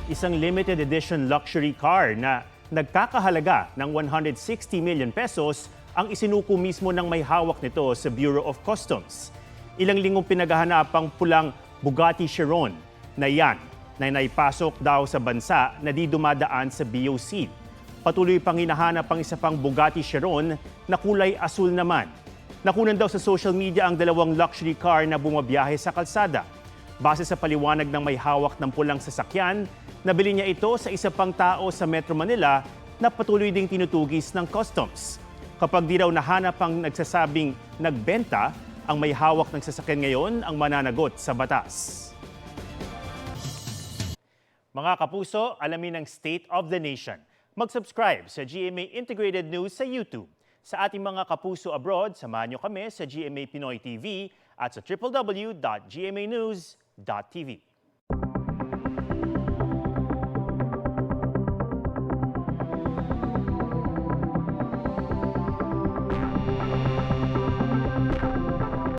isang limited edition luxury car na nagkakahalaga ng 160 million pesos ang isinuko mismo ng may hawak nito sa Bureau of Customs. Ilang linggong pinaghahanapang pulang Bugatti Chiron na yan na naipasok daw sa bansa na di dumadaan sa BOC. Patuloy pang hinahanap ang isa pang Bugatti Chiron na kulay asul naman. Nakunan daw sa social media ang dalawang luxury car na bumabiyahe sa kalsada. Base sa paliwanag ng may hawak ng pulang sasakyan, nabili niya ito sa isa pang tao sa Metro Manila na patuloy ding tinutugis ng customs. Kapag di raw nahanap ang nagsasabing nagbenta, ang may hawak ng sasakyan ngayon ang mananagot sa batas. Mga kapuso, alamin ang State of the Nation. Mag-subscribe sa GMA Integrated News sa YouTube. Sa ating mga kapuso abroad, samahan niyo kami sa GMA Pinoy TV at sa www.gmanews.tv.